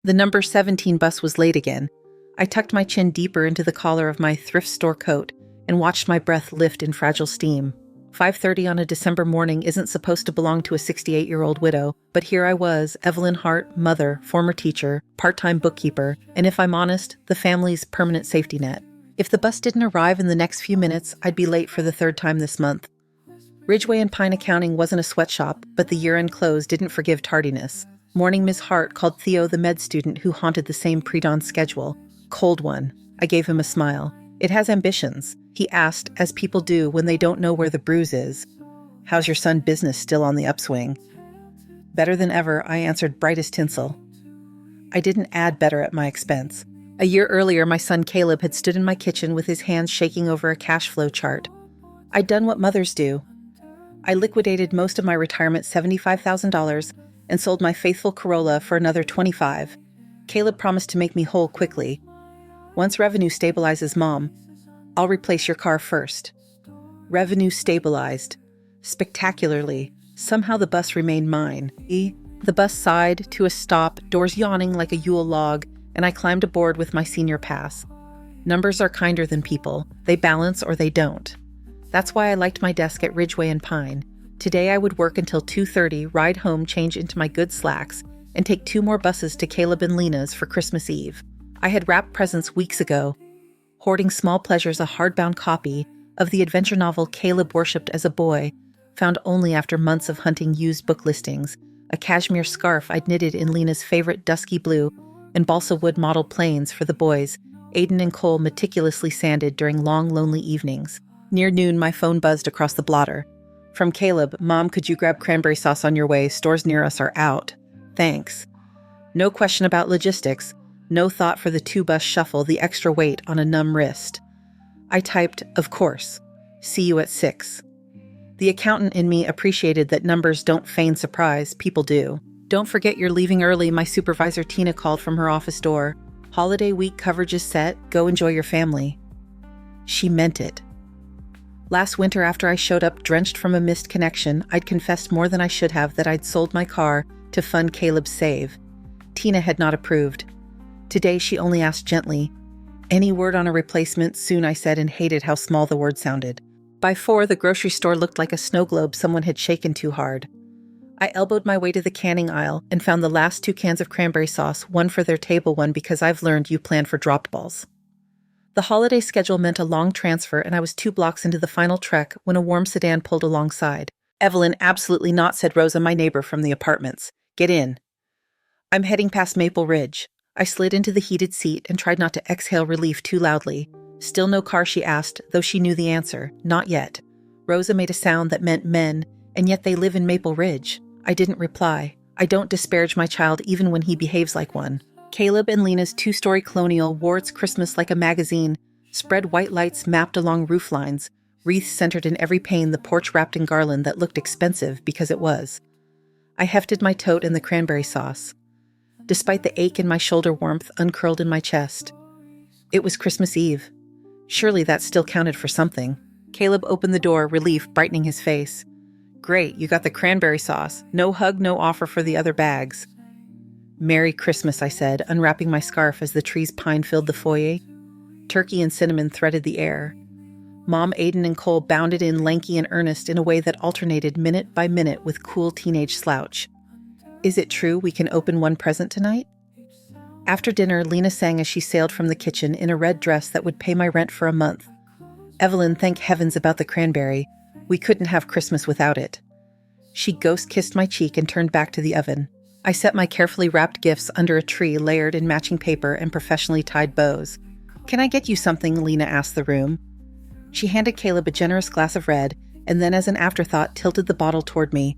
The number 17 bus was late again. I tucked my chin deeper into the collar of my thrift store coat and watched my breath lift in fragile steam. 5:30 on a December morning isn't supposed to belong to a 68-year-old widow, but here I was, Evelyn Hart, mother, former teacher, part-time bookkeeper, and if I'm honest, the family's permanent safety net. If the bus didn't arrive in the next few minutes, I'd be late for the third time this month. Ridgway and Pine accounting wasn't a sweatshop, but the year-end close didn't forgive tardiness. Morning Ms. Hart called Theo the med student who haunted the same pre-dawn schedule. Cold one. I gave him a smile. It has ambitions, he asked, as people do when they don't know where the bruise is. How's your son business still on the upswing? Better than ever, I answered, bright as tinsel. I didn't add better at my expense. A year earlier, my son Caleb had stood in my kitchen with his hands shaking over a cash flow chart. I'd done what mothers do. I liquidated most of my retirement $75,000 and sold my faithful Corolla for another $25,000. Caleb promised to make me whole quickly. Once revenue stabilizes, Mom, I'll replace your car first. Revenue stabilized. Spectacularly. Somehow the bus remained mine. The bus sighed to a stop, doors yawning like a Yule log, and I climbed aboard with my senior pass. Numbers are kinder than people. They balance or they don't. That's why I liked my desk at Ridgway and Pine. Today I would work until 2:30, ride home, change into my good slacks, and take 2 more buses to Caleb and Lena's for Christmas Eve. I had wrapped presents weeks ago, hoarding small pleasures, a hardbound copy of the adventure novel Caleb worshipped as a boy, found only after months of hunting used book listings, a cashmere scarf I'd knitted in Lena's favorite dusky blue, and balsa wood model planes for the boys, Aiden and Cole meticulously sanded during long, lonely evenings. Near noon, my phone buzzed across the blotter. From Caleb, Mom, could you grab cranberry sauce on your way? Stores near us are out. Thanks. No question about logistics. No thought for the 2-bus shuffle, the extra weight on a numb wrist. I typed, of course. See you at 6. The accountant in me appreciated that numbers don't feign surprise, people do. Don't forget you're leaving early, my supervisor Tina called from her office door. Holiday week coverage is set, go enjoy your family. She meant it. Last winter, after I showed up drenched from a missed connection, I'd confessed more than I should have that I'd sold my car to fund Caleb's save. Tina had not approved. Today, she only asked gently, "Any word on a replacement?" Soon, I said, and hated how small the word sounded. By 4, the grocery store looked like a snow globe someone had shaken too hard. I elbowed my way to the canning aisle and found the last 2 cans of cranberry sauce, one for their table, one because I've learned you plan for dropped balls. The holiday schedule meant a long transfer, and I was 2 blocks into the final trek when a warm sedan pulled alongside. "Evelyn, absolutely not," said Rosa, my neighbor from the apartments. "Get in." I'm heading past Maple Ridge. I slid into the heated seat and tried not to exhale relief too loudly. "Still no car?" she asked, though she knew the answer. "Not yet." Rosa made a sound that meant men, and yet they live in Maple Ridge. I didn't reply. I don't disparage my child even when he behaves like one. Caleb and Lena's 2-story colonial wore its Christmas like a magazine, spread white lights mapped along roof lines, wreaths centered in every pane, the porch wrapped in garland that looked expensive because it was. I hefted my tote and the cranberry sauce. Despite the ache in my shoulder, warmth uncurled in my chest. It was Christmas Eve. Surely that still counted for something. Caleb opened the door, relief brightening his face. "Great, you got the cranberry sauce. No hug, no offer for the other bags." "Merry Christmas," I said, unwrapping my scarf as the tree's pine filled the foyer. Turkey and cinnamon threaded the air. Mom, Aiden, and Cole bounded in, lanky and earnest, in a way that alternated minute by minute with cool teenage slouch. "Is it true we can open one present tonight?" After dinner, Lena sang as she sailed from the kitchen in a red dress that would pay my rent for a month. "Evelyn, thank heavens about the cranberry. We couldn't have Christmas without it." She ghost-kissed my cheek and turned back to the oven. I set my carefully wrapped gifts under a tree layered in matching paper and professionally tied bows. "Can I get you something?" Lena asked the room. She handed Caleb a generous glass of red, and then as an afterthought tilted the bottle toward me.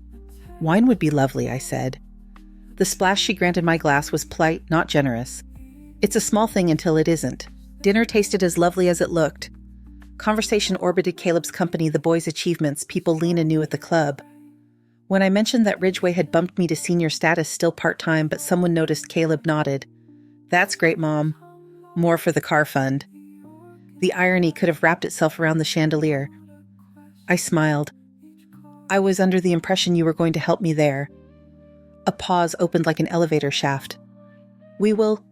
"Wine would be lovely," I said. The splash she granted my glass was polite, not generous. It's a small thing until it isn't. Dinner tasted as lovely as it looked. Conversation orbited Caleb's company, the boys' achievements, people Lena knew at the club. When I mentioned that Ridgway had bumped me to senior status, still part-time, but someone noticed, Caleb nodded. "That's great, Mom. More for the car fund." The irony could have wrapped itself around the chandelier. I smiled. "I was under the impression you were going to help me there." A pause opened like an elevator shaft. "We will,"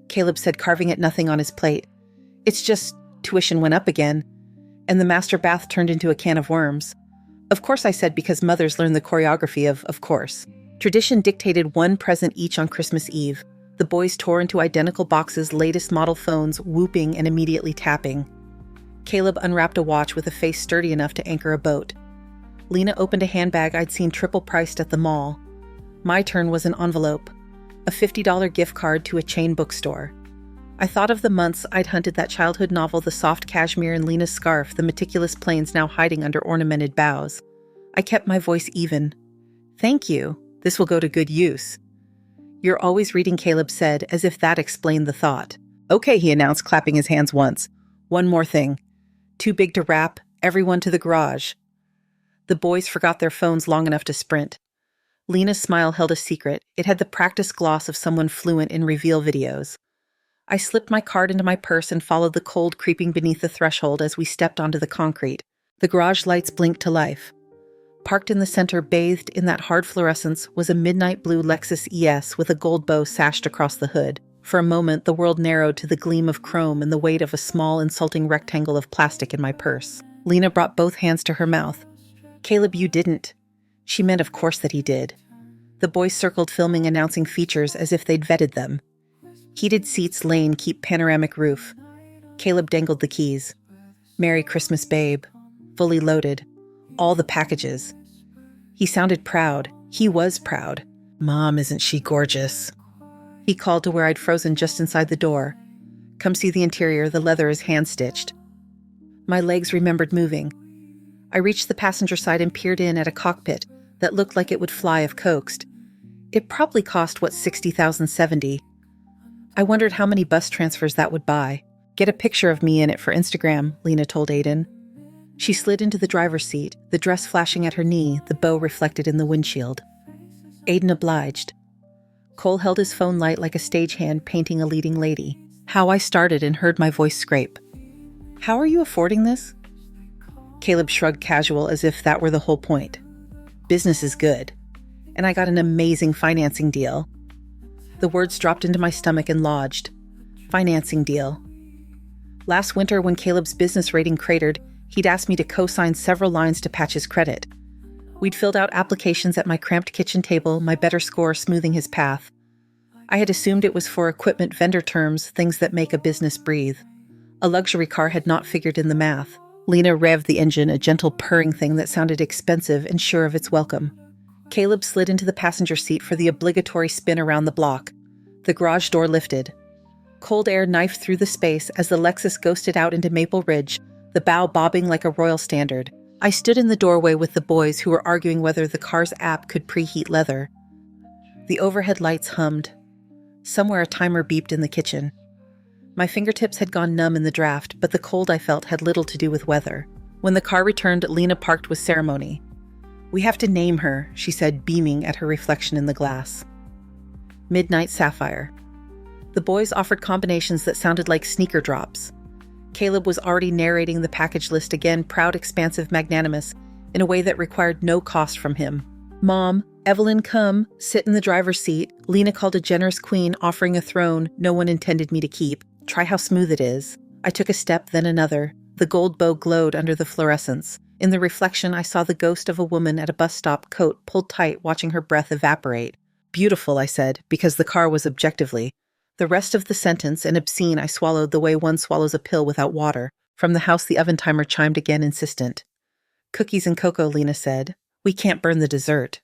Caleb said, carving at nothing on his plate. "It's just tuition went up again, and the master bath turned into a can of worms." Of course, I said, because mothers learn the choreography of course. Tradition dictated one present each on Christmas Eve. The boys tore into identical boxes, latest model phones, whooping and immediately tapping. Caleb unwrapped a watch with a face sturdy enough to anchor a boat. Lena opened a handbag I'd seen triple priced at the mall. My turn was an envelope, a $50 gift card to a chain bookstore. I thought of the months I'd hunted that childhood novel, the soft cashmere and Lena's scarf, the meticulous planes now hiding under ornamented boughs. I kept my voice even. "Thank you. This will go to good use." "You're always reading," Caleb said, as if that explained the thought. "Okay," he announced, clapping his hands once. "One more thing. Too big to wrap. Everyone to the garage." The boys forgot their phones long enough to sprint. Lena's smile held a secret. It had the practiced gloss of someone fluent in reveal videos. I slipped my card into my purse and followed the cold creeping beneath the threshold as we stepped onto the concrete. The garage lights blinked to life. Parked in the center, bathed in that hard fluorescence, was a midnight blue Lexus ES with a gold bow sashed across the hood. For a moment, the world narrowed to the gleam of chrome and the weight of a small, insulting rectangle of plastic in my purse. Lena brought both hands to her mouth. "Caleb, you didn't." She meant of course that he did. The boys circled, filming, announcing features as if they'd vetted them. Heated seats, lane, keep panoramic roof. Caleb dangled the keys. "Merry Christmas, babe." Fully loaded. All the packages. He sounded proud. He was proud. "Mom, isn't she gorgeous?" He called to where I'd frozen just inside the door. "Come see the interior, the leather is hand-stitched." My legs remembered moving. I reached the passenger side and peered in at a cockpit that looked like it would fly if coaxed. It probably cost, $60,070. I wondered how many bus transfers that would buy. "Get a picture of me in it for Instagram," Lena told Aiden. She slid into the driver's seat, the dress flashing at her knee, the bow reflected in the windshield. Aiden obliged. Cole held his phone light like a stagehand painting a leading lady. How I started and heard my voice scrape. "How are you affording this?" Caleb shrugged, casual, as if that were the whole point. "Business is good. And I got an amazing financing deal." The words dropped into my stomach and lodged. Financing deal. Last winter, when Caleb's business rating cratered, he'd asked me to co-sign several lines to patch his credit. We'd filled out applications at my cramped kitchen table, my better score smoothing his path. I had assumed it was for equipment vendor terms, things that make a business breathe. A luxury car had not figured in the math. Lena revved the engine, a gentle purring thing that sounded expensive and sure of its welcome. Caleb slid into the passenger seat for the obligatory spin around the block. The garage door lifted. Cold air knifed through the space as the Lexus ghosted out into Maple Ridge, the bow bobbing like a royal standard. I stood in the doorway with the boys, who were arguing whether the car's app could preheat leather. The overhead lights hummed. Somewhere a timer beeped in the kitchen. My fingertips had gone numb in the draft, but the cold I felt had little to do with weather. When the car returned, Lena parked with ceremony. "We have to name her," she said, beaming at her reflection in the glass. Midnight Sapphire. The boys offered combinations that sounded like sneaker drops. Caleb was already narrating the package list again, proud, expansive, magnanimous, in a way that required no cost from him. "Mom, Evelyn, come, sit in the driver's seat." Lena called a generous queen, offering a throne no one intended me to keep. "Try how smooth it is." I took a step, then another. The gold bow glowed under the fluorescence. In the reflection, I saw the ghost of a woman at a bus stop, coat pulled tight, watching her breath evaporate. "Beautiful," I said, because the car was objectively. The rest of the sentence, and obscene, I swallowed the way one swallows a pill without water. From the house, the oven timer chimed again, insistent. "Cookies and cocoa," Lena said. "We can't burn the dessert."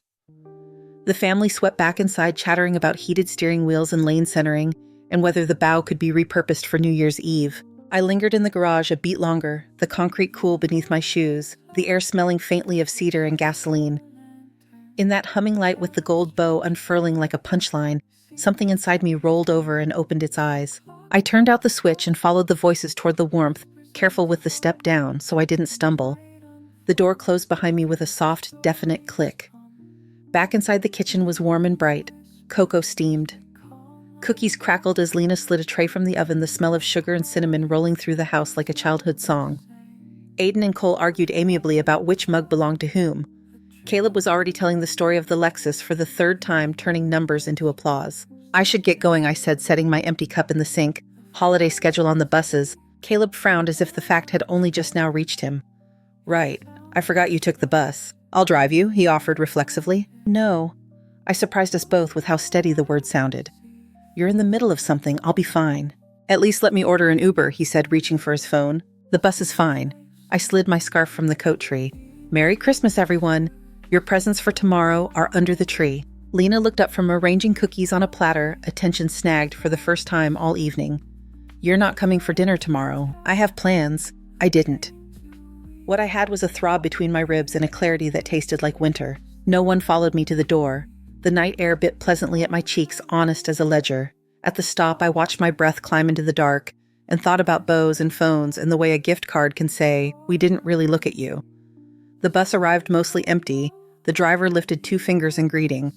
The family swept back inside, chattering about heated steering wheels and lane centering, and whether the bow could be repurposed for New Year's Eve. I lingered in the garage a beat longer, the concrete cool beneath my shoes, the air smelling faintly of cedar and gasoline. In that humming light with the gold bow unfurling like a punchline, something inside me rolled over and opened its eyes. I turned out the switch and followed the voices toward the warmth, careful with the step down so I didn't stumble. The door closed behind me with a soft, definite click. Back inside the kitchen was warm and bright. Cocoa steamed. Cookies crackled as Lena slid a tray from the oven, the smell of sugar and cinnamon rolling through the house like a childhood song. Aiden and Cole argued amiably about which mug belonged to whom. Caleb was already telling the story of the Lexus for the third time, turning numbers into applause. I should get going, I said, setting my empty cup in the sink. Holiday schedule on the buses. Caleb frowned as if the fact had only just now reached him. Right. I forgot you took the bus. I'll drive you, he offered reflexively. No. I surprised us both with how steady the word sounded. You're in the middle of something. I'll be fine. At least let me order an Uber, he said, reaching for his phone. The bus is fine. I slid my scarf from the coat tree. Merry Christmas, everyone. Your presents for tomorrow are under the tree. Lena looked up from arranging cookies on a platter, attention snagged for the first time all evening. You're not coming for dinner tomorrow. I have plans. I didn't. What I had was a throb between my ribs and a clarity that tasted like winter. No one followed me to the door. The night air bit pleasantly at my cheeks, honest as a ledger. At the stop, I watched my breath climb into the dark and thought about bows and phones and the way a gift card can say, "We didn't really look at you." The bus arrived mostly empty. The driver lifted 2 fingers in greeting.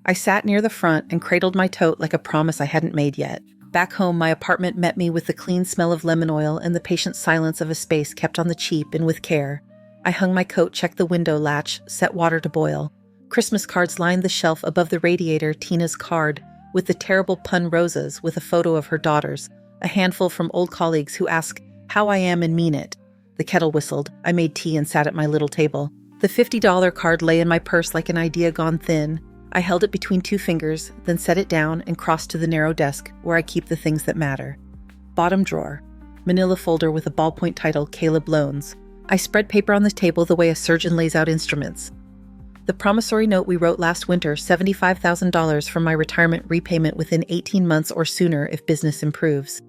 I sat near the front and cradled my tote like a promise I hadn't made yet. Back home, my apartment met me with the clean smell of lemon oil and the patient silence of a space kept on the cheap and with care. I hung my coat, checked the window latch, set water to boil. Christmas cards lined the shelf above the radiator, Tina's card, with the terrible pun roses with a photo of her daughters, a handful from old colleagues who ask how I am and mean it. The kettle whistled. I made tea and sat at my little table. The $50 card lay in my purse like an idea gone thin. I held it between 2 fingers, then set it down and crossed to the narrow desk where I keep the things that matter. Bottom drawer. Manila folder with a ballpoint title, Caleb Loans. I spread paper on the table the way a surgeon lays out instruments. The promissory note we wrote last winter, $75,000 from my retirement repayment within 18 months or sooner if business improves.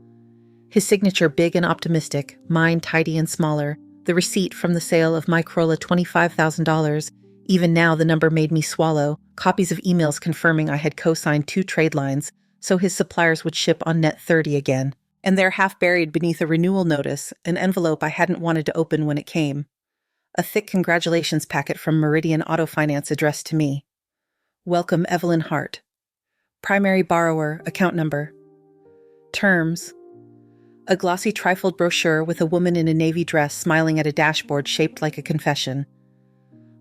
His signature big and optimistic, mine tidy and smaller. The receipt from the sale of my Corolla, $25,000. Even now, the number made me swallow. Copies of emails confirming I had co-signed 2 trade lines, so his suppliers would ship on net 30 again. And there, half buried beneath a renewal notice, an envelope I hadn't wanted to open when it came. A thick congratulations packet from Meridian Auto Finance addressed to me. Welcome, Evelyn Hart. Primary borrower, account number. Terms. A glossy trifold brochure with a woman in a navy dress smiling at a dashboard shaped like a confession.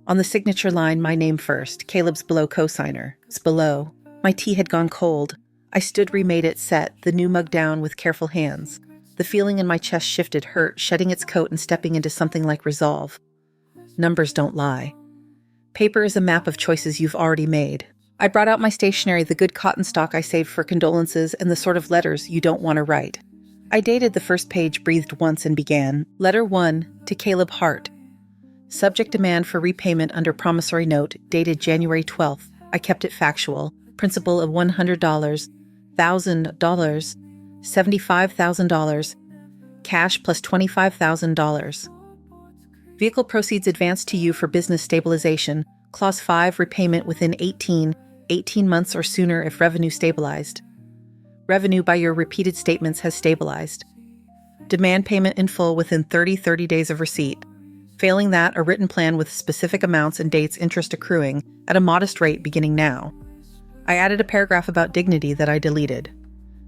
On the signature line, my name first, Caleb's below cosigner. It's below. My tea had gone cold. I stood, remade it, set, the new mug down with careful hands. The feeling in my chest shifted, hurt, shedding its coat and stepping into something like resolve. Numbers don't lie. Paper is a map of choices you've already made. I brought out my stationery, the good cotton stock I saved for condolences, and the sort of letters you don't want to write. I dated the first page, breathed once, and began. Letter 1, to Caleb Hart. Subject demand for repayment under promissory note, dated January 12th. I kept it factual. Principal of $100, $1,000, $75,000, cash plus $25,000. Vehicle proceeds advanced to you for business stabilization. Clause 5, repayment within 18 months or sooner if revenue stabilized. Revenue by your repeated statements has stabilized. Demand payment in full within 30 days of receipt. Failing that, a written plan with specific amounts and dates interest accruing at a modest rate beginning now. I added a paragraph about dignity that I deleted.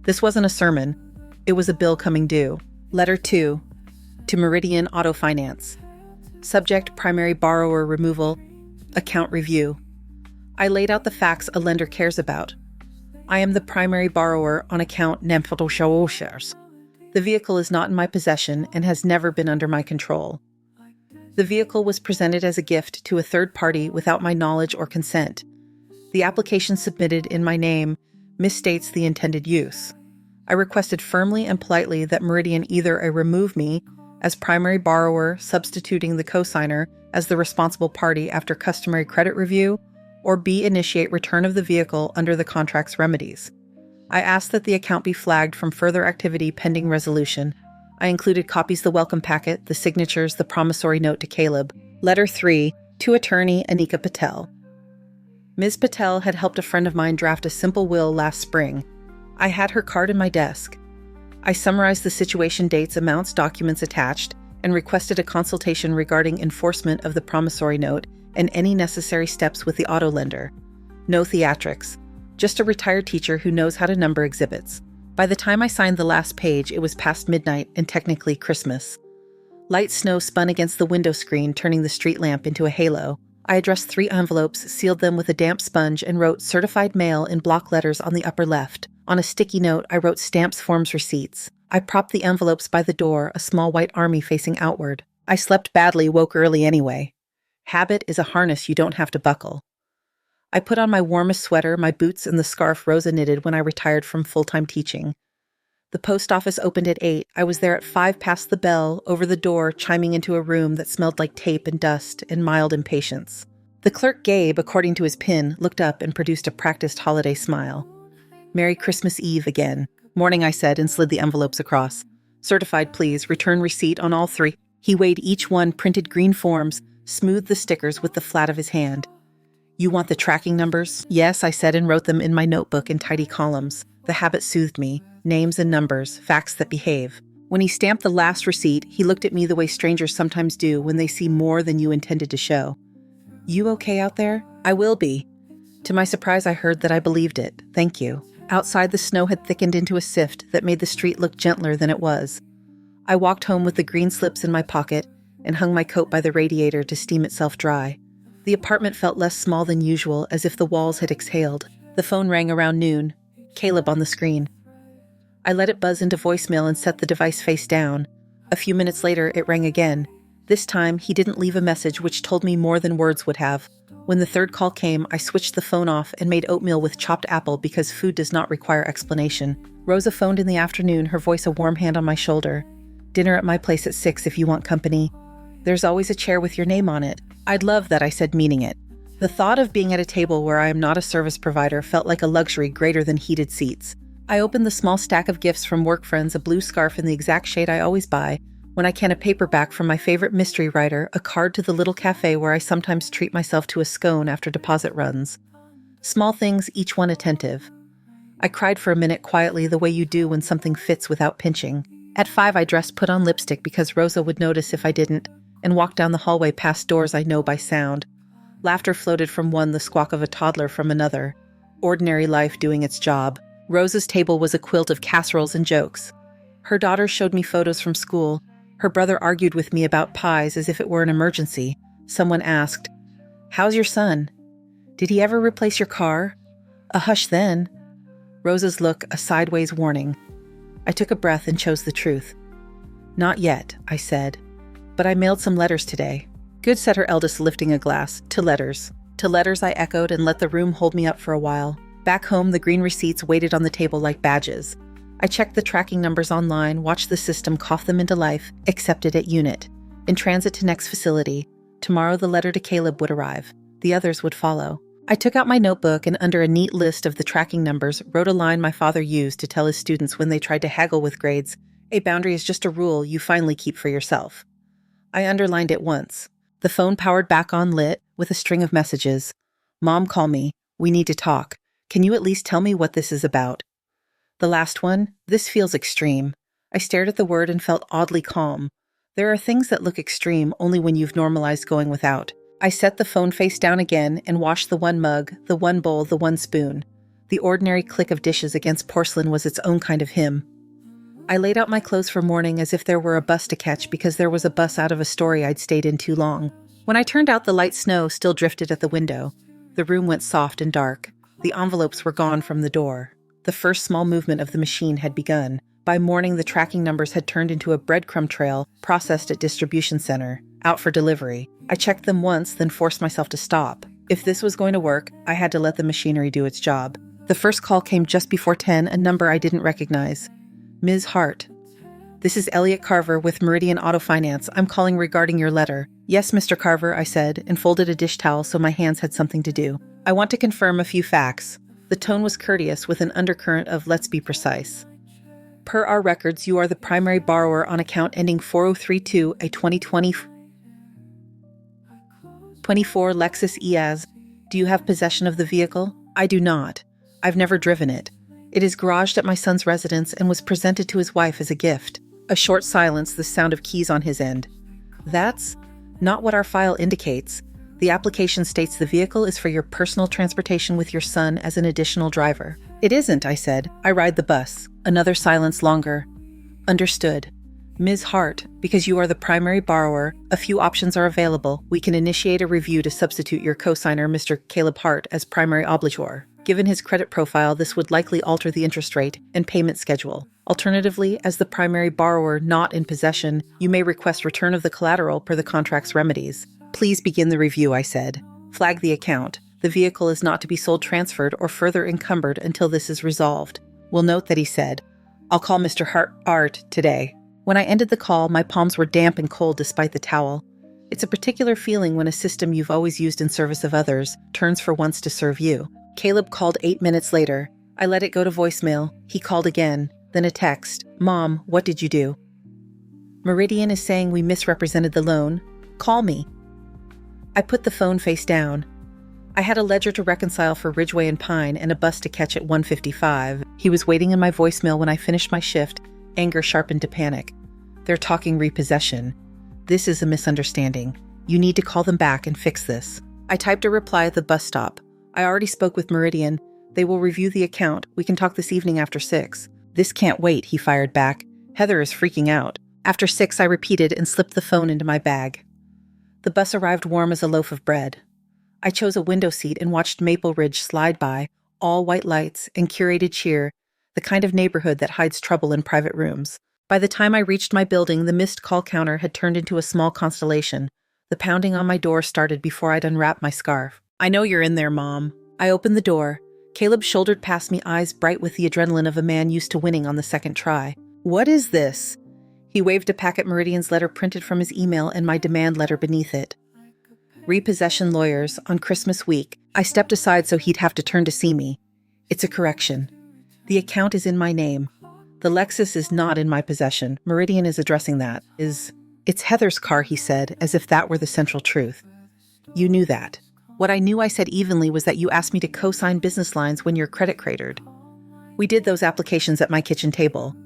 This wasn't a sermon. It was a bill coming due. Letter 2, to Meridian Auto Finance. Subject, primary borrower removal, account review. I laid out the facts a lender cares about. I am the primary borrower on account Nemfoto shares. The vehicle is not in my possession and has never been under my control. The vehicle was presented as a gift to a third party without my knowledge or consent. The application submitted in my name misstates the intended use. I requested firmly and politely that Meridian either remove me as primary borrower, substituting the cosigner as the responsible party after customary credit review, or B, initiate return of the vehicle under the contract's remedies. I asked that the account be flagged from further activity pending resolution. I included copies of the welcome packet, the signatures, the promissory note to Caleb. Letter 3, to attorney Anika Patel. Ms. Patel had helped a friend of mine draft a simple will last spring. I had her card in my desk. I summarized the situation, dates, amounts, documents attached, and requested a consultation regarding enforcement of the promissory note and any necessary steps with the auto lender. No theatrics. Just a retired teacher who knows how to number exhibits. By the time I signed the last page, it was past midnight and technically Christmas. Light snow spun against the window screen, turning the street lamp into a halo. I addressed 3 envelopes, sealed them with a damp sponge, and wrote certified mail in block letters on the upper left. On a sticky note, I wrote stamps, forms, receipts. I propped the envelopes by the door, a small white army facing outward. I slept badly, woke early anyway. Habit is a harness you don't have to buckle. I put on my warmest sweater, my boots, and the scarf Rosa knitted when I retired from full-time teaching. The post office opened at 8. I was there at 5 past the bell, over the door, chiming into a room that smelled like tape and dust and mild impatience. The clerk, Gabe, according to his pin, looked up and produced a practiced holiday smile. "Merry Christmas Eve again." "Morning," I said, and slid the envelopes across. "Certified, please. Return receipt on all 3. He weighed each one, printed green forms, smoothed the stickers with the flat of his hand. "You want the tracking numbers?" "Yes," I said, and wrote them in my notebook in tidy columns. The habit soothed me. Names and numbers, facts that behave. When he stamped the last receipt, he looked at me the way strangers sometimes do when they see more than you intended to show. "You okay out there?" "I will be." To my surprise, I heard that I believed it. Thank you. Outside, the snow had thickened into a sift that made the street look gentler than it was. I walked home with the green slips in my pocket and hung my coat by the radiator to steam itself dry. The apartment felt less small than usual, as if the walls had exhaled. The phone rang around noon. Caleb on the screen. I let it buzz into voicemail and set the device face down. A few minutes later, it rang again. This time, he didn't leave a message, which told me more than words would have. When the third call came, I switched the phone off and made oatmeal with chopped apple because food does not require explanation. Rosa phoned in the afternoon, her voice a warm hand on my shoulder. "Dinner at my place at 6 if you want company. There's always a chair with your name on it." "I'd love that," I said, meaning it. The thought of being at a table where I am not a service provider felt like a luxury greater than heated seats. I opened the small stack of gifts from work friends, a blue scarf in the exact shade I always buy, when I can a paperback from my favorite mystery writer, a card to the little cafe where I sometimes treat myself to a scone after deposit runs. Small things, each one attentive. I cried for a minute quietly, the way you do when something fits without pinching. At 5, I dressed, put on lipstick because Rosa would notice if I didn't, and walked down the hallway past doors I know by sound. Laughter floated from one, the squawk of a toddler from another. Ordinary life doing its job. Rosa's table was a quilt of casseroles and jokes. Her daughter showed me photos from school. Her brother argued with me about pies as if it were an emergency. Someone asked, "How's your son? Did he ever replace your car?" A hush then. Rosa's look, a sideways warning. I took a breath and chose the truth. "Not yet," I said. "But I mailed some letters today." "Good," said her eldest, lifting a glass. "To letters." "To letters," I echoed and let the room hold me up for a while. Back home, the green receipts waited on the table like badges. I checked the tracking numbers online, watched the system cough them into life, accepted at unit. In transit to next facility. Tomorrow the letter to Caleb would arrive. The others would follow. I took out my notebook and under a neat list of the tracking numbers, wrote a line my father used to tell his students when they tried to haggle with grades. "A boundary is just a rule you finally keep for yourself." I underlined it once. The phone powered back on, lit, with a string of messages. "Mom, call me. We need to talk. Can you at least tell me what this is about?" The last one, "This feels extreme." I stared at the word and felt oddly calm. There are things that look extreme only when you've normalized going without. I set the phone face down again and washed the one mug, the one bowl, the one spoon. The ordinary click of dishes against porcelain was its own kind of hymn. I laid out my clothes for morning as if there were a bus to catch because there was a bus out of a story I'd stayed in too long. When I turned out, the light snow still drifted at the window. The room went soft and dark. The envelopes were gone from the door. The first small movement of the machine had begun. By morning, the tracking numbers had turned into a breadcrumb trail, processed at distribution center, out for delivery. I checked them once, then forced myself to stop. If this was going to work, I had to let the machinery do its job. The first call came just before 10, a number I didn't recognize. "Ms. Hart. This is Elliot Carver with Meridian Auto Finance. I'm calling regarding your letter." "Yes, Mr. Carver," I said, and folded a dish towel so my hands had something to do. "I want to confirm a few facts." The tone was courteous with an undercurrent of "let's be precise." "Per our records, you are the primary borrower on account ending 4032, a 2024 Lexus ES. Do you have possession of the vehicle?" "I do not. I've never driven it. It is garaged at my son's residence and was presented to his wife as a gift." A short silence, the sound of keys on his end. "That's not what our file indicates. The application states the vehicle is for your personal transportation with your son as an additional driver." "It isn't," I said. "I ride the bus." Another silence, longer. "Understood. Ms. Hart, because you are the primary borrower, a few options are available. We can initiate a review to substitute your cosigner, Mr. Caleb Hart, as primary obligor. Given his credit profile, this would likely alter the interest rate and payment schedule. Alternatively, as the primary borrower not in possession, you may request return of the collateral per the contract's remedies. Please begin the review, I said. Flag the account. The vehicle is not to be sold, transferred, or further encumbered until this is resolved. We'll note that he said, I'll call Mr. Hart today. When I ended the call, my palms were damp and cold despite the towel. It's a particular feeling when a system you've always used in service of others turns for once to serve you. Caleb called 8 minutes later. I let it go to voicemail. He called again, then a text. Mom, what did you do? Meridian is saying we misrepresented the loan. Call me. I put the phone face down. I had a ledger to reconcile for Ridgeway and Pine and a bus to catch at 1:55. He was waiting in my voicemail when I finished my shift, anger sharpened to panic. They're talking repossession. This is a misunderstanding. You need to call them back and fix this. I typed a reply at the bus stop. I already spoke with Meridian. They will review the account. We can talk this evening after 6. This can't wait, he fired back. Heather is freaking out. After 6, I repeated and slipped the phone into my bag. The bus arrived warm as a loaf of bread. I chose a window seat and watched Maple Ridge slide by, all white lights and curated cheer, the kind of neighborhood that hides trouble in private rooms. By the time I reached my building, the missed call counter had turned into a small constellation. The pounding on my door started before I'd unwrapped my scarf. I know you're in there, Mom. I opened the door. Caleb shouldered past me, eyes bright with the adrenaline of a man used to winning on the second try. What is this? He waved a packet Meridian's letter printed from his email and my demand letter beneath it. Repossession lawyers on Christmas week. I stepped aside so he'd have to turn to see me. It's a correction. The account is in my name. The Lexus is not in my possession. Meridian is addressing that. It's Heather's car, he said, as if that were the central truth. You knew that. What I knew I said evenly was that you asked me to co-sign business lines when your credit cratered. We did those applications at my kitchen table.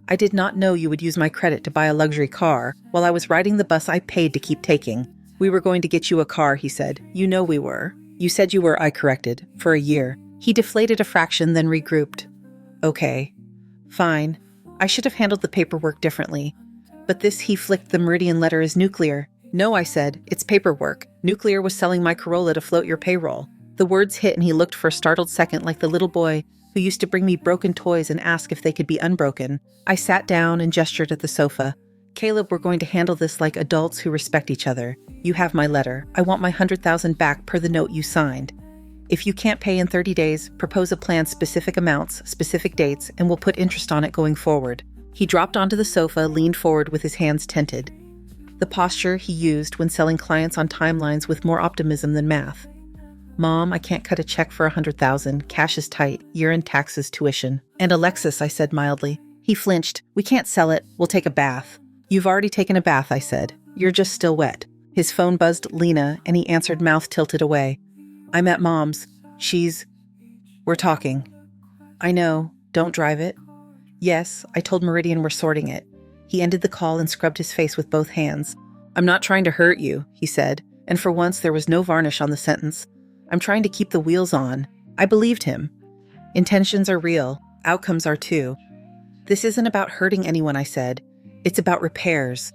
I did not know you would use my credit to buy a luxury car. While I was riding the bus I paid to keep taking. We were going to get you a car, he said. You know we were. You said you were, I corrected, for a year. He deflated a fraction, then regrouped. Okay. Fine. I should have handled the paperwork differently. But this, he flicked the Meridian letter, is nuclear. No, I said. It's paperwork. Nuclear was selling my Corolla to float your payroll. The words hit and he looked for a startled second like the little boy who used to bring me broken toys and ask if they could be unbroken. I sat down and gestured at the sofa. Caleb, we're going to handle this like adults who respect each other. You have my letter. I want my $100,000 back per the note you signed. If you can't pay in 30 days, propose a plan, specific amounts, specific dates, and we'll put interest on it going forward. He dropped onto the sofa, leaned forward with his hands tented. The posture he used when selling clients on timelines with more optimism than math. Mom, I can't cut a check for $100,000. Cash is tight. Year-end taxes, tuition. And a Lexus, I said mildly. He flinched. We can't sell it. We'll take a bath. You've already taken a bath, I said. You're just still wet. His phone buzzed Lena, and he answered, mouth tilted away. I'm at Mom's. We're talking. I know. Don't drive it. Yes, I told Meridian we're sorting it. He ended the call and scrubbed his face with both hands. I'm not trying to hurt you, he said, and for once there was no varnish on the sentence. I'm trying to keep the wheels on. I believed him. Intentions are real. Outcomes are too. This isn't about hurting anyone, I said. It's about repairs.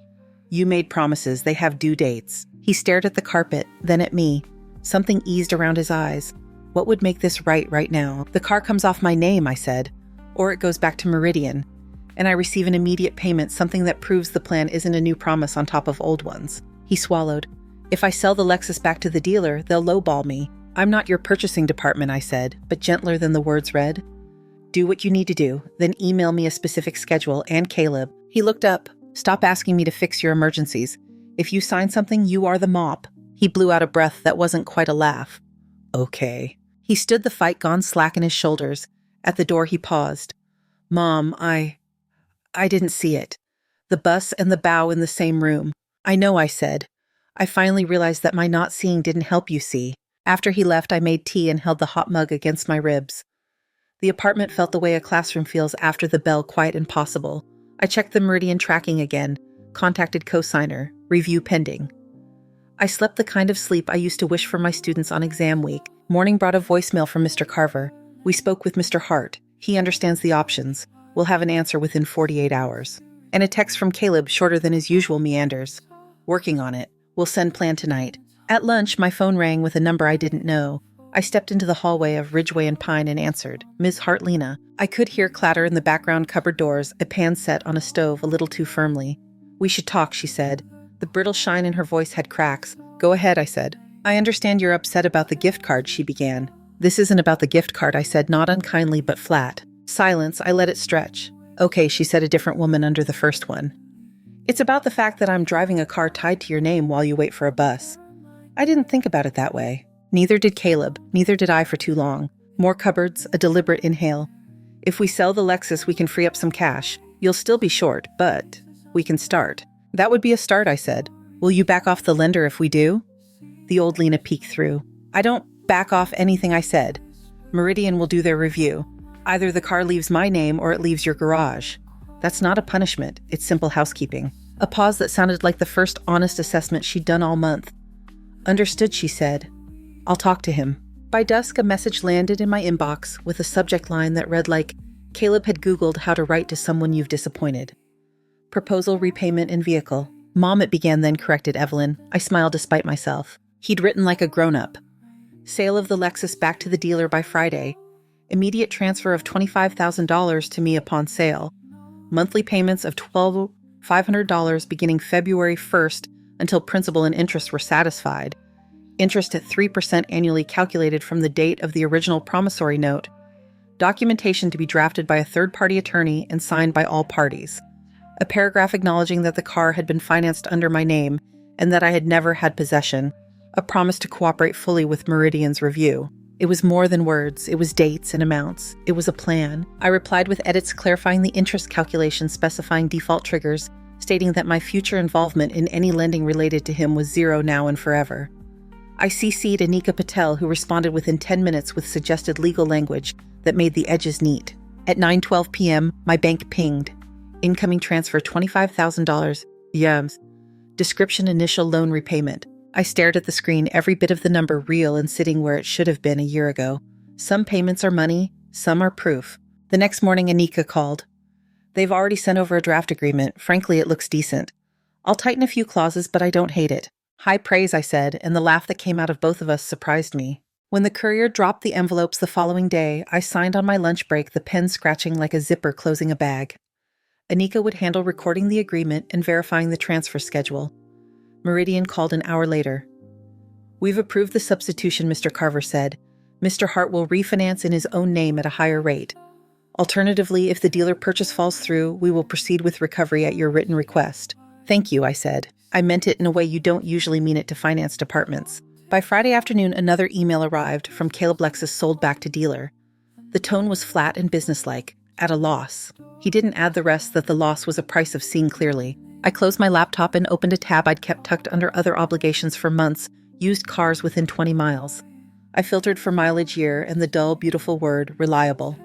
You made promises. They have due dates. He stared at the carpet, then at me. Something eased around his eyes. What would make this right now? The car comes off my name, I said. Or it goes back to Meridian. And I receive an immediate payment, something that proves the plan isn't a new promise on top of old ones. He swallowed. If I sell the Lexus back to the dealer, they'll lowball me. I'm not your purchasing department, I said, but gentler than the words read. Do what you need to do, then email me a specific schedule and Caleb. He looked up. Stop asking me to fix your emergencies. If you sign something, you are the mop. He blew out a breath that wasn't quite a laugh. Okay. He stood the fight gone slack in his shoulders. At the door he paused. Mom, I didn't see it. The bus and the bow in the same room. I know, I said. I finally realized that my not seeing didn't help you see. After he left, I made tea and held the hot mug against my ribs. The apartment felt the way a classroom feels after the bell, quiet and possible. I checked the Meridian tracking again, contacted cosigner, review pending. I slept the kind of sleep I used to wish for my students on exam week. Morning brought a voicemail from Mr. Carver. We spoke with Mr. Hart. He understands the options. We'll have an answer within 48 hours. And a text from Caleb shorter than his usual meanders. Working on it. We'll send plan tonight. At lunch, my phone rang with a number I didn't know. I stepped into the hallway of Ridgeway and Pine and answered. Ms. Hartlina. I could hear clatter in the background cupboard doors, a pan set on a stove a little too firmly. We should talk, she said. The brittle shine in her voice had cracks. Go ahead, I said. I understand you're upset about the gift card, she began. This isn't about the gift card, I said, not unkindly but flat. Silence, I let it stretch. Okay, she said, a different woman under the first one. It's about the fact that I'm driving a car tied to your name while you wait for a bus. I didn't think about it that way. Neither did Caleb, neither did I for too long. More cupboards, a deliberate inhale. If we sell the Lexus, we can free up some cash. You'll still be short, but we can start. That would be a start, I said. Will you back off the lender if we do? The old Lena peeked through. I don't back off anything I said. Meridian will do their review. Either the car leaves my name or it leaves your garage. That's not a punishment, it's simple housekeeping. A pause that sounded like the first honest assessment she'd done all month. Understood, she said. I'll talk to him. By dusk, a message landed in my inbox with a subject line that read like, Caleb had Googled how to write to someone you've disappointed. Proposal, repayment, and vehicle. Mom, it began, then corrected Evelyn. I smiled despite myself. He'd written like a grown-up. Sale of the Lexus back to the dealer by Friday. Immediate transfer of $25,000 to me upon sale. Monthly payments of $1,250 beginning February 1st until principal and interest were satisfied. Interest at 3% annually calculated from the date of the original promissory note. Documentation to be drafted by a third-party attorney and signed by all parties. A paragraph acknowledging that the car had been financed under my name and that I had never had possession. A promise to cooperate fully with Meridian's review. It was more than words. It was dates and amounts. It was a plan. I replied with edits clarifying the interest calculation, specifying default triggers, stating that my future involvement in any lending related to him was zero now and forever. I CC'd Anika Patel, who responded within 10 minutes with suggested legal language that made the edges neat. At 9:12 p.m., my bank pinged. Incoming transfer $25,000. Yums. Description, initial loan repayment. I stared at the screen, every bit of the number real and sitting where it should have been a year ago. Some payments are money, some are proof. The next morning, Anika called. They've already sent over a draft agreement. Frankly, it looks decent. I'll tighten a few clauses, but I don't hate it. High praise, I said, and the laugh that came out of both of us surprised me. When the courier dropped the envelopes the following day, I signed on my lunch break, the pen scratching like a zipper closing a bag. Anika would handle recording the agreement and verifying the transfer schedule. Meridian called an hour later. We've approved the substitution, Mr. Carver said. Mr. Hart will refinance in his own name at a higher rate. Alternatively, if the dealer purchase falls through, we will proceed with recovery at your written request. Thank you, I said. I meant it in a way you don't usually mean it to finance departments. By Friday afternoon, another email arrived from Caleb Lexus sold back to dealer. The tone was flat and businesslike, at a loss. He didn't add the rest that the loss was a price of seeing clearly. I closed my laptop and opened a tab I'd kept tucked under other obligations for months, used cars within 20 miles. I filtered for mileage year and the dull, beautiful word, reliable.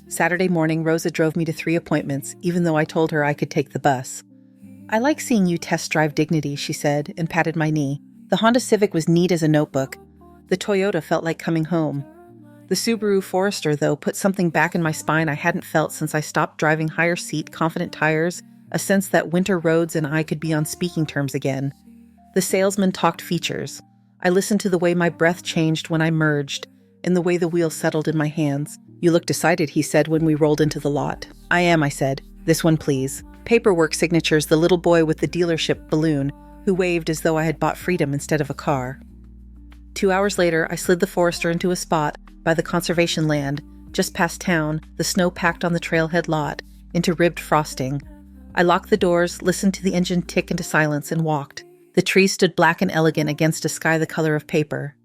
Saturday morning, Rosa drove me to 3 appointments, even though I told her I could take the bus. I like seeing you test drive dignity, she said, and patted my knee. The Honda Civic was neat as a notebook. The Toyota felt like coming home. The Subaru Forester, though, put something back in my spine I hadn't felt since I stopped driving higher seat, confident tires, a sense that winter roads and I could be on speaking terms again. The salesman talked features. I listened to the way my breath changed when I merged, and the way the wheel settled in my hands. You look decided, he said when we rolled into the lot. I am, I said. This one, please. Paperwork signatures, the little boy with the dealership balloon, who waved as though I had bought freedom instead of a car. 2 hours later, I slid the Forester into a spot by the conservation land, just past town, the snow packed on the trailhead lot, into ribbed frosting. I locked the doors, listened to the engine tick into silence, and walked. The trees stood black and elegant against a sky the color of paper.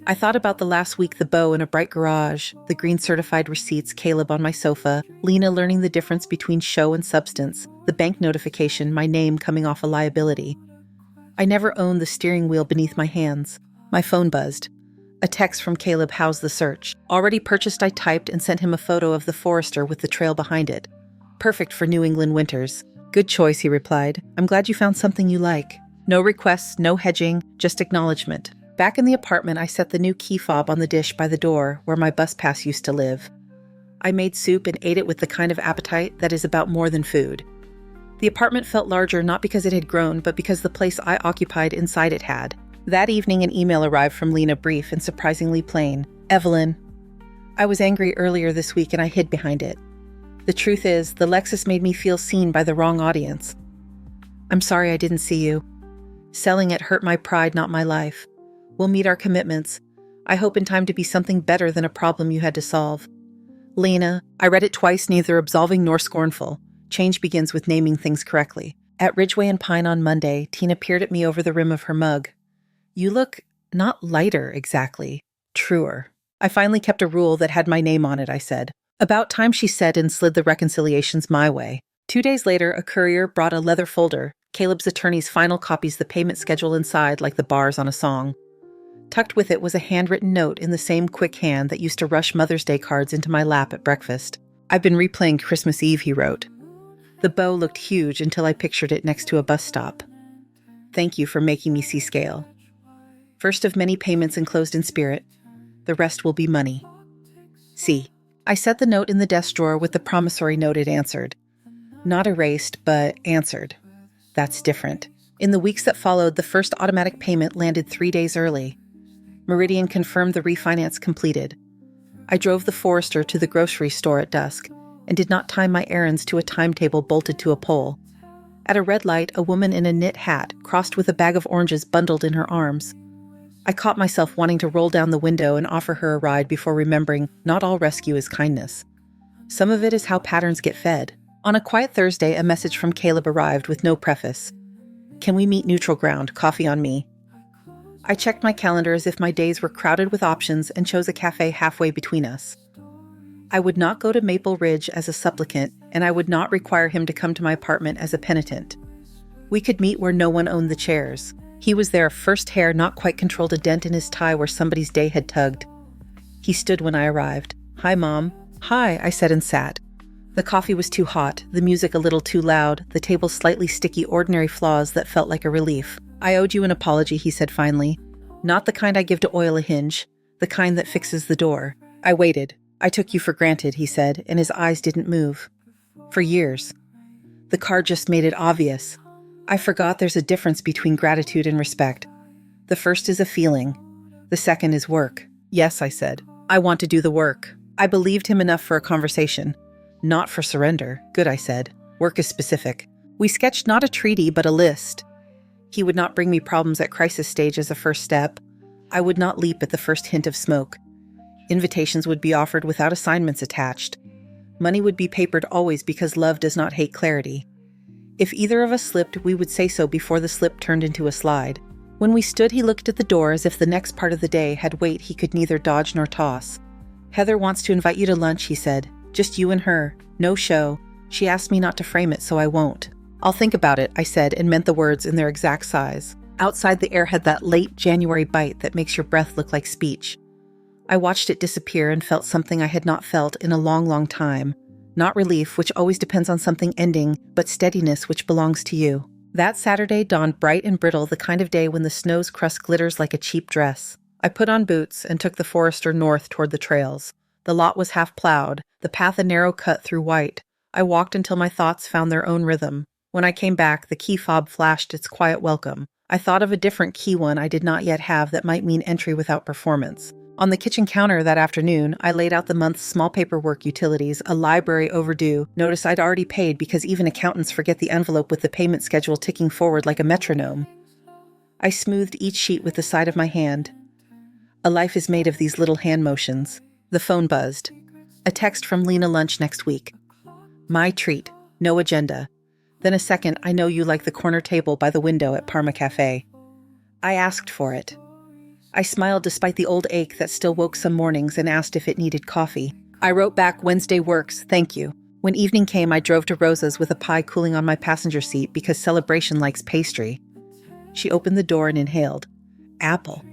I thought about the last week, the bow in a bright garage, the green certified receipts, Caleb on my sofa, Lena learning the difference between show and substance, the bank notification, my name coming off a liability. I never owned the steering wheel beneath my hands. My phone buzzed. A text from Caleb housed the search. Already purchased, I typed and sent him a photo of the Forester with the trail behind it. Perfect for New England winters. Good choice, he replied. I'm glad you found something you like. No requests, no hedging, just acknowledgement. Back in the apartment, I set the new key fob on the dish by the door where my bus pass used to live. I made soup and ate it with the kind of appetite that is about more than food. The apartment felt larger not because it had grown, but because the place I occupied inside it had. That evening, an email arrived from Lena, brief and surprisingly plain. Evelyn, I was angry earlier this week and I hid behind it. The truth is, the Lexus made me feel seen by the wrong audience. I'm sorry I didn't see you. Selling it hurt my pride, not my life. We'll meet our commitments. I hope in time to be something better than a problem you had to solve. Lena, I read it twice, neither absolving nor scornful. Change begins with naming things correctly. At Ridgeway and Pine on Monday, Tina peered at me over the rim of her mug. You look not lighter exactly, truer. I finally kept a rule that had my name on it, I said. About time, she said, and slid the reconciliations my way. 2 days later, a courier brought a leather folder. Caleb's attorney's final copies the payment schedule inside like the bars on a song. Tucked with it was a handwritten note in the same quick hand that used to rush Mother's Day cards into my lap at breakfast. I've been replaying Christmas Eve, he wrote. The bow looked huge until I pictured it next to a bus stop. Thank you for making me see scale. First of many payments enclosed in spirit. The rest will be money. See. I set the note in the desk drawer with the promissory note it answered. Not erased, but answered. That's different. In the weeks that followed, the first automatic payment landed 3 days early. Meridian confirmed the refinance completed. I drove the Forester to the grocery store at dusk and did not time my errands to a timetable bolted to a pole. At a red light, a woman in a knit hat crossed with a bag of oranges bundled in her arms. I caught myself wanting to roll down the window and offer her a ride before remembering not all rescue is kindness. Some of it is how patterns get fed. On a quiet Thursday, a message from Caleb arrived with no preface. Can we meet neutral ground? Coffee on me. I checked my calendar as if my days were crowded with options and chose a cafe halfway between us. I would not go to Maple Ridge as a supplicant, and I would not require him to come to my apartment as a penitent. We could meet where no one owned the chairs. He was there, first hair not quite controlled a dent in his tie where somebody's day had tugged. He stood when I arrived. Hi, Mom. Hi, I said and sat. The coffee was too hot, the music a little too loud, the table slightly sticky, ordinary flaws that felt like a relief. I owed you an apology, he said finally. Not the kind I give to oil a hinge, the kind that fixes the door. I waited. I took you for granted, he said, and his eyes didn't move. For years. The card just made it obvious. I forgot there's a difference between gratitude and respect. The first is a feeling. The second is work. Yes, I said. I want to do the work. I believed him enough for a conversation. Not for surrender. Good, I said. Work is specific. We sketched not a treaty, but a list. He would not bring me problems at crisis stage as a first step. I would not leap at the first hint of smoke. Invitations would be offered without assignments attached. Money would be papered always because love does not hate clarity. If either of us slipped, we would say so before the slip turned into a slide. When we stood, he looked at the door as if the next part of the day had weight he could neither dodge nor toss. Heather wants to invite you to lunch, he said. Just you and her. No show. She asked me not to frame it, so I won't. I'll think about it, I said, and meant the words in their exact size. Outside, the air had that late January bite that makes your breath look like speech. I watched it disappear and felt something I had not felt in a long, long time. Not relief, which always depends on something ending, but steadiness, which belongs to you. That Saturday dawned bright and brittle, the kind of day when the snow's crust glitters like a cheap dress. I put on boots and took the Forester north toward the trails. The lot was half plowed, the path a narrow cut through white. I walked until my thoughts found their own rhythm. When I came back, the key fob flashed its quiet welcome. I thought of a different key one I did not yet have that might mean entry without performance. On the kitchen counter that afternoon, I laid out the month's small paperwork utilities, a library overdue, notice I'd already paid because even accountants forget the envelope with the payment schedule ticking forward like a metronome. I smoothed each sheet with the side of my hand. A life is made of these little hand motions. The phone buzzed. A text from Lena, lunch next week. My treat. No agenda. Then a second, I know you like the corner table by the window at Parma Cafe. I asked for it. I smiled despite the old ache that still woke some mornings and asked if it needed coffee. I wrote back, Wednesday works, thank you. When evening came, I drove to Rosa's with a pie cooling on my passenger seat because Celebration likes pastry. She opened the door and inhaled. Apple.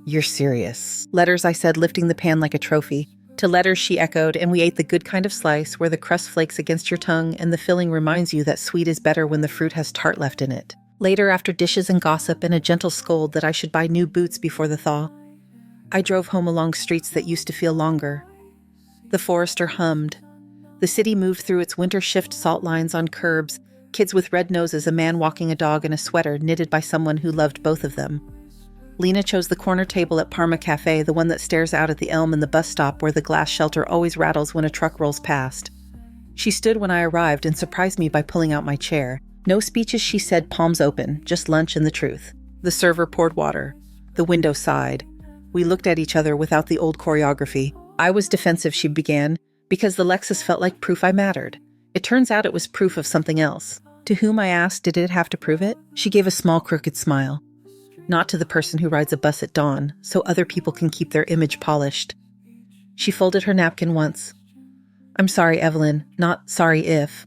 You're serious. Letters, I said, lifting the pan like a trophy. To letters, she echoed, and we ate the good kind of slice where the crust flakes against your tongue and the filling reminds you that sweet is better when the fruit has tart left in it. Later, after dishes and gossip and a gentle scold that I should buy new boots before the thaw, I drove home along streets that used to feel longer. The Forester hummed. The city moved through its winter shift salt lines on curbs, Kids with red noses, a man walking a dog, and a sweater knitted by someone who loved both of them. Lena chose the corner table at Parma Cafe, the one that stares out at the elm and the bus stop where the glass shelter always rattles when a truck rolls past. She stood when I arrived and surprised me by pulling out my chair. No speeches, she said, palms open, just lunch and the truth. The server poured water. The window sighed. We looked at each other without the old choreography. I was defensive, she began, because the Lexus felt like proof I mattered. It turns out it was proof of something else. To whom, I asked, did it have to prove it? She gave a small crooked smile. Not to the person who rides a bus at dawn, so other people can keep their image polished. She folded her napkin once. I'm sorry, Evelyn, not sorry if.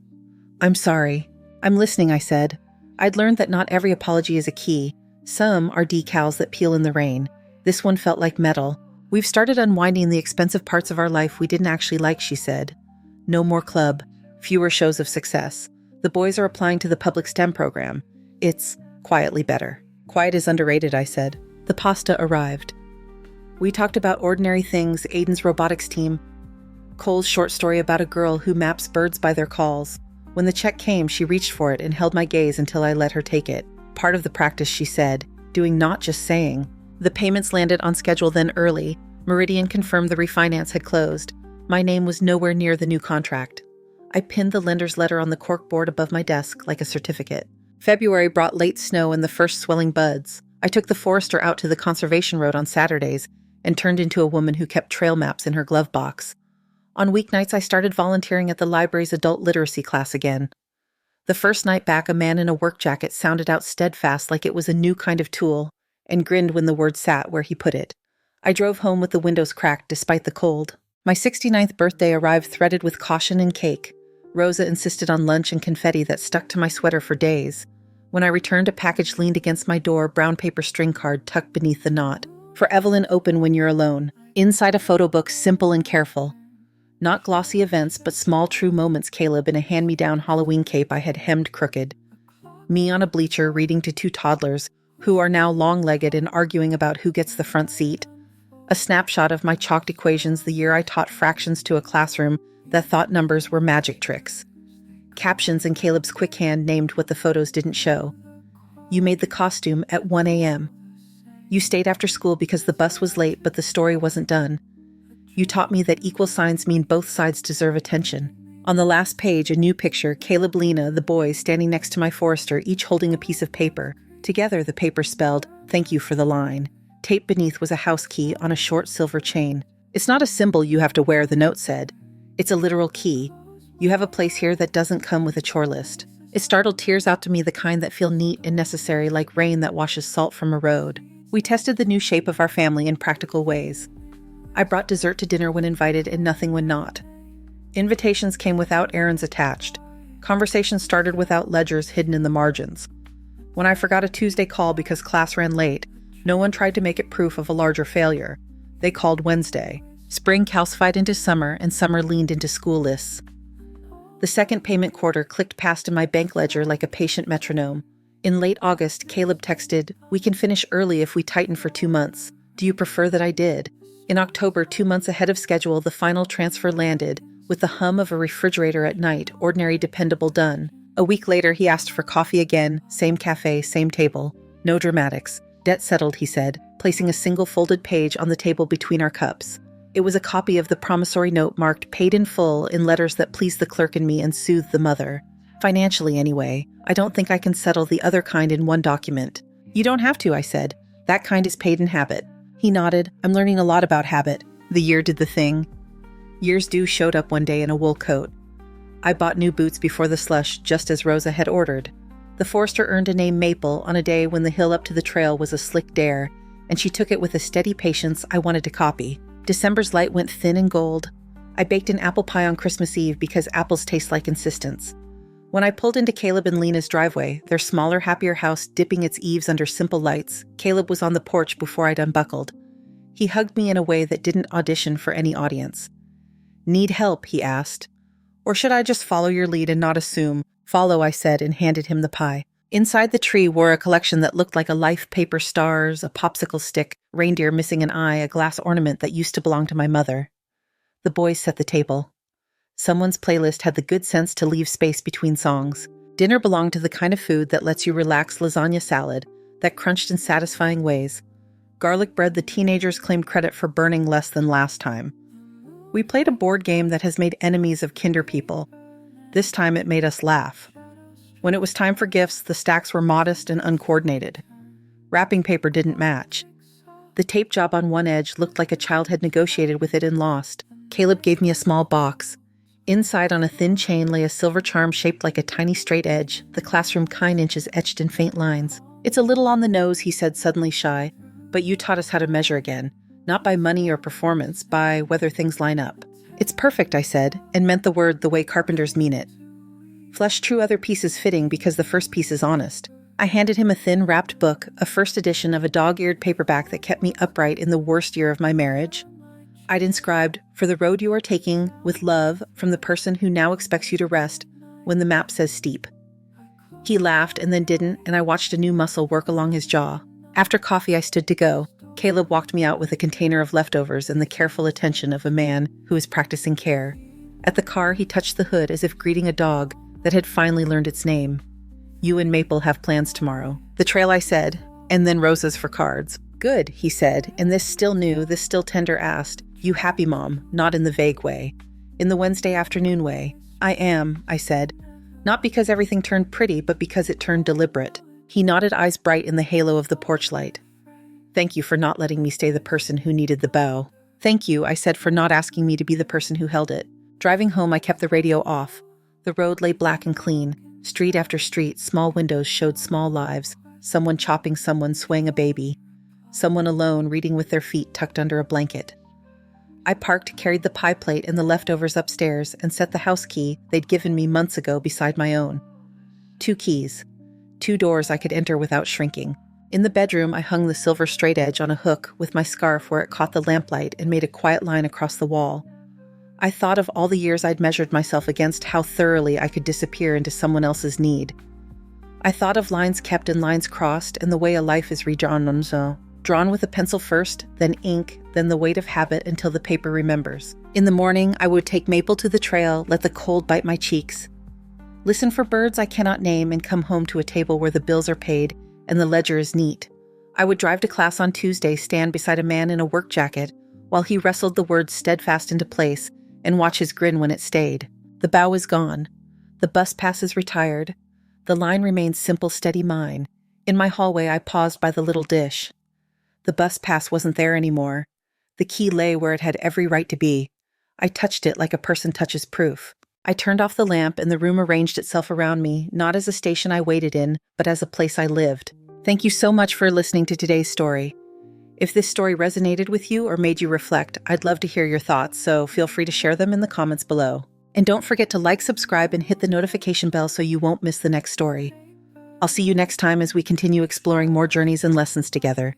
I'm sorry. I'm listening, I said. I'd learned that not every apology is a key. Some are decals that peel in the rain. This one felt like metal. We've started unwinding the expensive parts of our life we didn't actually like, she said. No more club. Fewer shows of success. The boys are applying to the public STEM program. It's quietly better. Quiet is underrated, I said. The pasta arrived. We talked about ordinary things, Aiden's robotics team, Cole's short story about a girl who maps birds by their calls. When the check came, she reached for it and held my gaze until I let her take it. Part of the practice, she said, doing not just saying. The payments landed on schedule then early. Meridian confirmed the refinance had closed. My name was nowhere near the new contract. I pinned the lender's letter on the corkboard above my desk like a certificate. February brought late snow and the first swelling buds. I took the Forester out to the conservation road on Saturdays and turned into a woman who kept trail maps in her glove box. On weeknights, I started volunteering at the library's adult literacy class again. The first night back, a man in a work jacket sounded out steadfast like it was a new kind of tool and grinned when the word sat where he put it. I drove home with the windows cracked despite the cold. My 69th birthday arrived threaded with caution and cake. Rosa insisted on lunch and confetti that stuck to my sweater for days. When I returned, a package leaned against my door, brown paper string card tucked beneath the knot. For Evelyn, open when you're alone. Inside a photo book, simple and careful. Not glossy events, but small true moments, Caleb in a hand-me-down Halloween cape I had hemmed crooked. Me on a bleacher reading to two toddlers, who are now long-legged and arguing about who gets the front seat. A snapshot of my chalked equations the year I taught fractions to a classroom that thought numbers were magic tricks. Captions in Caleb's quick hand named what the photos didn't show. You made the costume at 1 a.m. You stayed after school because the bus was late, but the story wasn't done. You taught me that equal signs mean both sides deserve attention. On the last page, a new picture, Caleb, Lena, the boys standing next to my Forester, each holding a piece of paper. Together, the paper spelled, "Thank you for the line." Taped beneath was a house key on a short silver chain. It's not a symbol you have to wear, the note said. It's a literal key. You have a place here that doesn't come with a chore list. It startled tears out to me, the kind that feel neat and necessary, like rain that washes salt from a road. We tested the new shape of our family in practical ways. I brought dessert to dinner when invited and nothing when not. Invitations came without errands attached. Conversations started without ledgers hidden in the margins. When I forgot a Tuesday call because class ran late, no one tried to make it proof of a larger failure. They called Wednesday. Spring calcified into summer, and summer leaned into school lists. The second payment quarter clicked past in my bank ledger like a patient metronome. In late August, Caleb texted, "We can finish early if we tighten for 2 months. Do you prefer that I did?" In October, 2 months ahead of schedule, the final transfer landed, with the hum of a refrigerator at night, ordinary, dependable, done. A week later, he asked for coffee again, same cafe, same table. No dramatics. Debt settled, he said, placing a single folded page on the table between our cups. It was a copy of the promissory note marked paid in full in letters that pleased the clerk in me and soothed the mother. Financially, anyway, I don't think I can settle the other kind in one document. You don't have to, I said. That kind is paid in habit. He nodded. I'm learning a lot about habit. The year did the thing. Year's due showed up one day in a wool coat. I bought new boots before the slush, just as Rosa had ordered. The Forester earned a name Maple on a day when the hill up to the trail was a slick dare, and she took it with a steady patience I wanted to copy. December's light went thin and gold. I baked an apple pie on Christmas Eve because apples taste like insistence. When I pulled into Caleb and Lena's driveway, their smaller, happier house dipping its eaves under simple lights, Caleb was on the porch before I'd unbuckled. He hugged me in a way that didn't audition for any audience. Need help, he asked. Or should I just follow your lead and not assume? Follow, I said, and handed him the pie. Inside the tree wore a collection that looked like a life paper stars, a popsicle stick, reindeer missing an eye, a glass ornament that used to belong to my mother. The boys set the table. Someone's playlist had the good sense to leave space between songs. Dinner belonged to the kind of food that lets you relax lasagna salad that crunched in satisfying ways. Garlic bread the teenagers claimed credit for burning less than last time. We played a board game that has made enemies of kinder people. This time it made us laugh. When it was time for gifts, the stacks were modest and uncoordinated. Wrapping paper didn't match. The tape job on one edge looked like a child had negotiated with it and lost. Caleb gave me a small box. Inside on a thin chain lay a silver charm shaped like a tiny straight edge, the classroom kind inches etched in faint lines. "It's a little on the nose," he said, suddenly shy, "but you taught us how to measure again. Not by money or performance, by whether things line up." "It's perfect," I said, and meant the word the way carpenters mean it. Flesh true other pieces fitting because the first piece is honest. I handed him a thin, wrapped book, a first edition of a dog-eared paperback that kept me upright in the worst year of my marriage. I'd inscribed, "For the road you are taking, with love, from the person who now expects you to rest, when the map says steep." He laughed and then didn't, and I watched a new muscle work along his jaw. After coffee, I stood to go. Caleb walked me out with a container of leftovers and the careful attention of a man who is practicing care. At the car, he touched the hood as if greeting a dog that had finally learned its name. "You and Maple have plans tomorrow." "The trail," I said, "and then roses for cards." "Good," he said, and this still new, this still tender asked, "You happy, Mom?" Not in the vague way. In the Wednesday afternoon way. "I am," I said. Not because everything turned pretty, but because it turned deliberate. He nodded, eyes bright in the halo of the porch light. "Thank you for not letting me stay the person who needed the bow." "Thank you," I said, "for not asking me to be the person who held it." Driving home, I kept the radio off. The road lay black and clean. Street after street, small windows showed small lives. Someone chopping, someone swaying a baby. Someone alone, reading with their feet tucked under a blanket. I parked, carried the pie plate and the leftovers upstairs, and set the house key they'd given me months ago beside my own. 2 keys. 2 doors I could enter without shrinking. In the bedroom, I hung the silver straight edge on a hook with my scarf where it caught the lamplight and made a quiet line across the wall. I thought of all the years I'd measured myself against, how thoroughly I could disappear into someone else's need. I thought of lines kept and lines crossed and the way a life is redrawn, drawn with a pencil first, then ink, then the weight of habit until the paper remembers. In the morning, I would take Maple to the trail, let the cold bite my cheeks. Listen for birds I cannot name and come home to a table where the bills are paid and the ledger is neat. I would drive to class on Tuesday, stand beside a man in a work jacket while he wrestled the words steadfast into place and watch his grin when it stayed. The bow is gone. The bus pass is retired. The line remains simple, steady mine. In my hallway, I paused by the little dish. The bus pass wasn't there anymore. The key lay where it had every right to be. I touched it like a person touches proof. I turned off the lamp and the room arranged itself around me, not as a station I waited in, but as a place I lived. Thank you so much for listening to today's story. If this story resonated with you or made you reflect, I'd love to hear your thoughts, so feel free to share them in the comments below. And don't forget to like, subscribe, and hit the notification bell so you won't miss the next story. I'll see you next time as we continue exploring more journeys and lessons together.